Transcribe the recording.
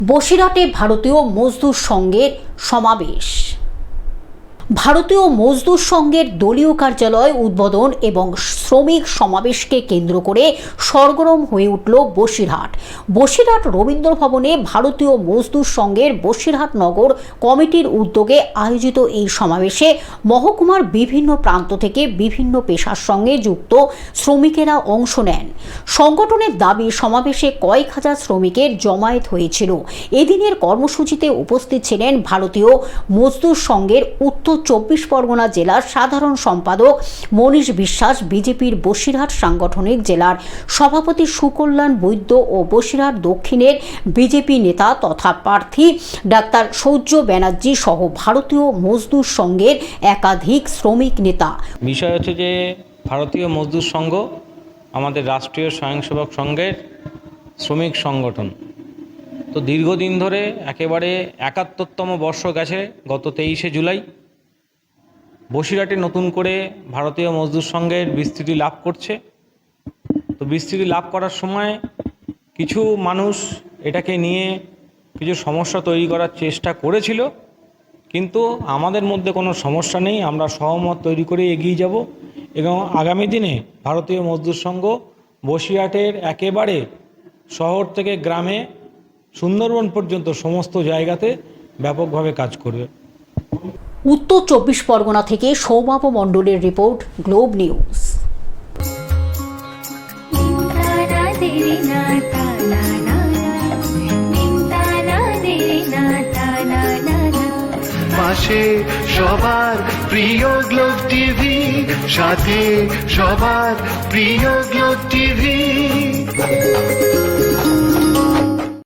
বসিরহাটে ভারতীয় মজদুর সংঘের সমাবেশ। ভারতীয় মজদুর সংঘের দলীয় কার্যালয় উদ্বোধন এবং শ্রমিক সমাবেশকে কেন্দ্র করে সরগরম হয়ে উঠল বসিরহাট। বসিরহাট রবীন্দ্র ভবনে ভারতীয় মজদুর সংঘের বসিরহাট নগর কমিটির উদ্যোগে আয়োজিত এই সমাবেশে মহকুমার বিভিন্ন প্রান্ত থেকে বিভিন্ন পেশার সঙ্গে যুক্ত শ্রমিকেরা অংশ নেন। সংগঠনের দাবি, সমাবেশে কয়েক হাজার শ্রমিকের জমায়েত হয়েছিল। এদিনের কর্মসূচিতে উপস্থিত ছিলেন ভারতীয় মজদুর সংঘের উত্তর 24 পরগনা জেলার সাধারণ সম্পাদক মনীষ বিশ্বাস, বিজেপির বসিরহাট সাংগঠনিক জেলার সভাপতি সুকল্যাণ বৈদ্য ও বসিরহাট দক্ষিণের বিজেপি নেতা তথা প্রার্থী ডাক্তার সৌর্য ব্যানার্জি সহ ভারতীয় মজদুর সংঘের একাধিক শ্রমিক নেতা। বিষয় হচ্ছে যে ভারতীয় মজদুর সংঘ আমাদের রাষ্ট্রীয় স্বয়ংসেবক সংঘের শ্রমিক সংগঠন। তো দীর্ঘদিন ধরে একেবারে 71তম বর্ষ গেছে গত 23শে জুলাই। বসিরহাটে নতুন করে ভারতীয় মজদুর সংঘের বিস্তৃতি লাভ করছে। তো বিস্তৃতি লাভ করার সময় কিছু মানুষ এটাকে নিয়ে কিছু সমস্যা তৈরি করার চেষ্টা করেছিল, কিন্তু আমাদের মধ্যে কোনো সমস্যা নেই। আমরা সহমত তৈরি করে এগিয়ে যাব এবং আগামী দিনে ভারতীয় মজদুর সংঘ বসিরহাটের একেবারে শহর থেকে গ্রামে সুন্দরবন পর্যন্ত সমস্ত জায়গাতে ব্যাপকভাবে কাজ করবে। উত্তর 24 পরগনা থেকে সৌমাভ মণ্ডলের রিপোর্ট, গ্লোব নিউজ। পাশে সবার প্রিয় গ্লোব টিভি, সাথে সবার প্রিয় গ্লোব টিভি।